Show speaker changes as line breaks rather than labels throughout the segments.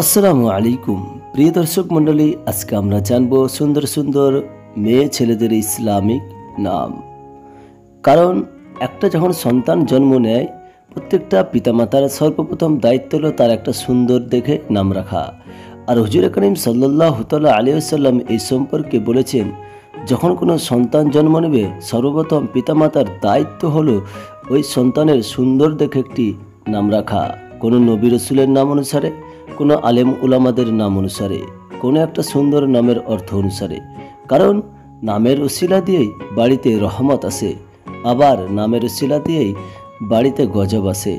আসসালামু আলাইকুম প্রিয় দর্শক মণ্ডলী, আজকে আমরা জানব সুন্দর সুন্দর মেয়ে ছেলেদের ইসলামিক নাম। কারণ একটা যখন সন্তান জন্ম নেয়, প্রত্যেকটা পিতামাতার সর্বপ্রথম দায়িত্ব হলো তার একটা সুন্দর দেখে নাম রাখা। আর হুজুর করিম সাল্লাল্লাহু তাআলা আলাইহি ওয়াসাল্লাম এই সম্পর্কে বলেছেন, যখন কোনো সন্তান জন্ম নেবে সর্বপ্রথম পিতামাতার দায়িত্ব হলো ওই সন্তানের সুন্দর দেখে একটি নাম রাখা। কোনো নবী রসুলের নাম অনুসারে, কোনো আলেম উলামাদের নাম অনুসারে, কোনো একটা সুন্দর নামের অর্থ অনুসারে। কারণ নামের উসিলা দিয়েই বাড়িতে রহমত আসে, আবার নামের উসিলা দিয়েই বাড়িতে গজব আসে।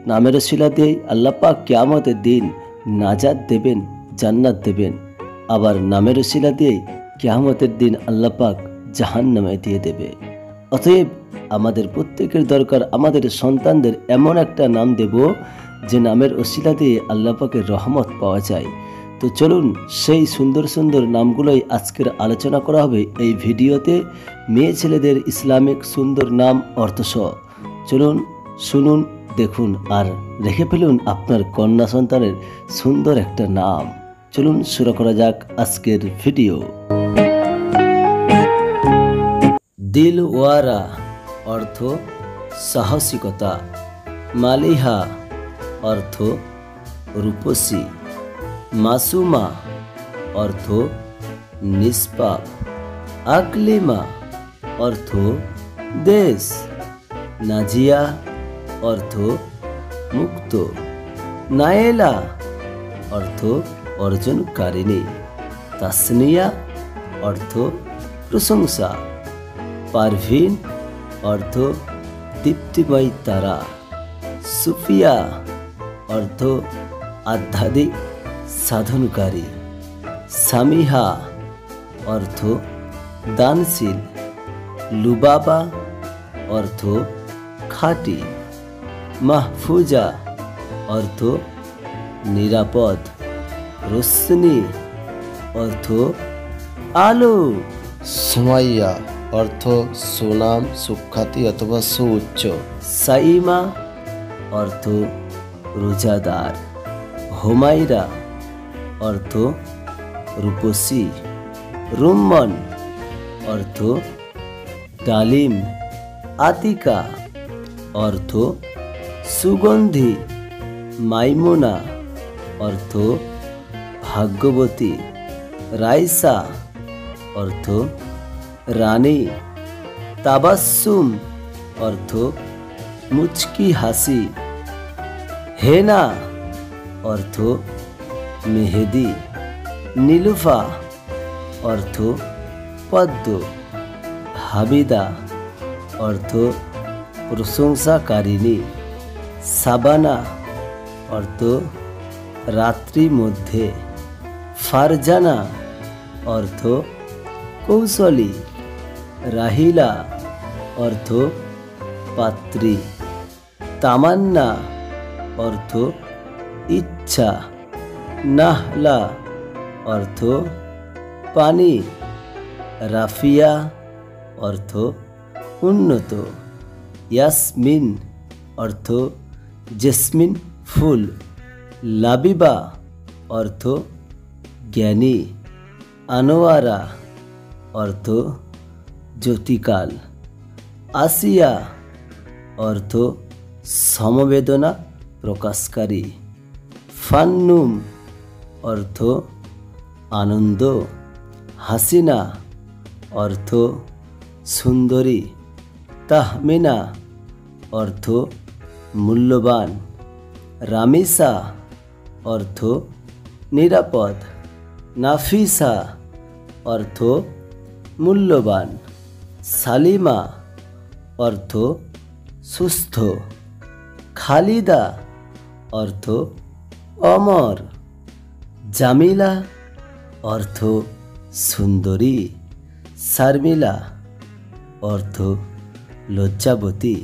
নামের উসিলা দিয়েই আল্লাহ পাক কিয়ামতের দিন নাজাত দেবেন, জান্নাত দেবেন। আবার নামের উসিলা দিয়েই কিয়ামতের দিন আল্লাহ পাক জাহান্নামে দিয়ে দেবে। অতএব আমাদের প্রত্যেকের দরকার আমাদের সন্তানদের এমন একটা নাম দেব যে নামের ওসিলা দিয়ে আল্লাহ পাকের রহমত পাওয়া যায়। তো চলুন সেই সুন্দর সুন্দর নামগুলোই আজকের আলোচনা করা হবে এই ভিডিওতে। মেয়ে ছেলেদের ইসলামিক সুন্দর নাম অর্থসহ চলুন শুনুন, দেখুন আর রেখে ফেলুন আপনার কন্যা সন্তানের সুন্দর একটা নাম। চলুন শুরু করা যাক আজকের ভিডিও। দিলওয়ারা অর্থ সাহসিকতা। মালিহা অর্থ রূপসী। মাসুমা অর্থ নিষ্পাপ। আকলিমা অর্থ দেশ। নাজিয়া অর্থ মুক্ত। নায়েলা অর্থ অর্জনকারিণী। তাসনিয়া অর্থ প্রশংসা। পারভিন অর্থ দীপ্তিময় তারা। সুফিয়া অর্থ আধ্যাত্মিক সাধনকারী। সামিহা অর্থ দানশীল। লুবাবা অর্থ খাঁটি। মাহফুজা অর্থ নিরাপদ। রোশনি অর্থ আলো।
সুমাইয়া অর্থ সুনাম, সুখ্যাতি অথবা সুউচ্চ।
সাইমা অর্থ রোজাদার। হুমাইরা অর্থ রূপসী। রুম্মন অর্থ ডালিম। আতিকা অর্থ সুগন্ধি। মাইমুনা অর্থ ভাগ্যবতী। রাইসা অর্থ রানী। তাবাসসুম অর্থ মুচকি হাসি। হেনা অর্থ মেহেদি। নীলুফা অর্থ পদ্ম। হামিদা অর্থ প্রশংসাকারিণী। সাবানা অর্থ রাত্রি মধ্যে। ফারজানা অর্থ কৌশলী। রাহিলা অর্থ পাত্রী। তামান্না অর্থ ইচ্ছা। নাহলা অর্থ পানি। রাফিয়া অর্থ উন্নত। ইয়াসমিন অর্থ জেসমিন ফুল। লাবিবা অর্থ জ্ঞানী। আনোয়ারা অর্থ জ্যোতিকাল। আসিয়া অর্থ সমবেদনা প্রকাশকারী। ফান্নুম অর্থ আনন্দ। হাসিনা অর্থ সুন্দরী। তাহমিনা অর্থ মূল্যবান। রামিসা অর্থ নিরাপদ। নাফিসা অর্থ মূল্যবান। সালিমা অর্থ সুস্থ। খালিদা অর্থ অমর। জামিলা অর্থ সুন্দরী। শারমিলা অর্থ লজ্জাবতী।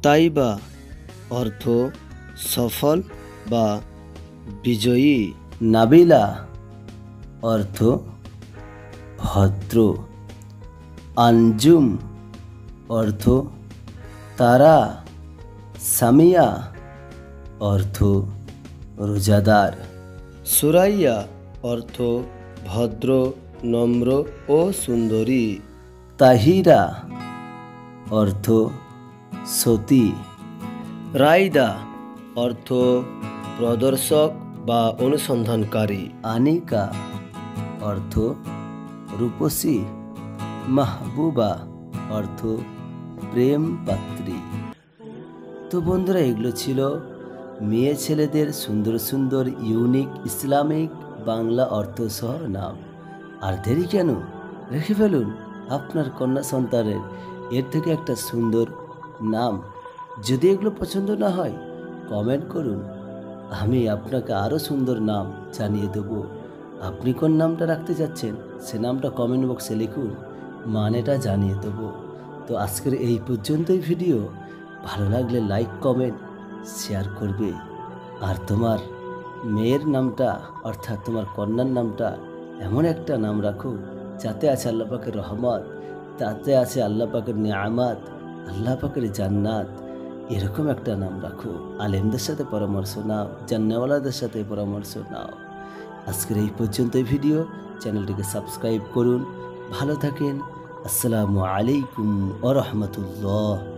তাইবা অর্থ সফল বা বিজয়ী। নাবিলা অর্থ ভদ্র। আঞ্জুম অর্থ তারা। সামিয়া অর্থ রোজাদার।
সুরাইয়া অর্থ ভদ্র, নম্র ও সুন্দরী।
তাহিরা অর্থ সতী।
রাইদা অর্থ প্রদর্শক বা অনুসন্ধানকারী।
আনিকা অর্থ রূপসী। মাহবুবা অর্থ প্রেম পাত্রী। তো বন্ধুরা, এগুলো ছিল মেয়ে ছেলেদের সুন্দর সুন্দর ইউনিক ইসলামিক বাংলা অর্থসহ নাম। আর দেরি কেন, রেখে ফেলুন আপনার কন্যা সন্তানের এর থেকে একটা সুন্দর নাম। যদি এগুলো পছন্দ না হয় কমেন্ট করুন, আমি আপনাকে আরও সুন্দর নাম জানিয়ে দেবো। আপনি কোন নামটা রাখতে যাচ্ছেন সে নামটা কমেন্ট বক্সে লিখুন, মানেটা জানিয়ে দেবো। তো আজকের এই পর্যন্তই ভিডিও। ভালো লাগলে লাইক কমেন্ট শেয়ার করবে। আর তোমার মেয়ের নামটা অর্থাৎ তোমার কন্যার নামটা এমন একটা নাম রাখো যাতে আছে আল্লাহ পাকের রহমত, তাতে আছে আল্লাহ পাকের নিয়ামত, আল্লাহ পাকের জান্নাত। এরকম একটা নাম রাখো। আলেমদের সাথে পরামর্শ নাও, জান্নাওয়ালাদের সাথে পরামর্শ নাও। আজকের এই পর্যন্তই ভিডিও। চ্যানেলটিকে সাবস্ক্রাইব করুন। ভালো থাকেন। আসসালামু আলাইকুম ওয়া রাহমাতুল্লাহ।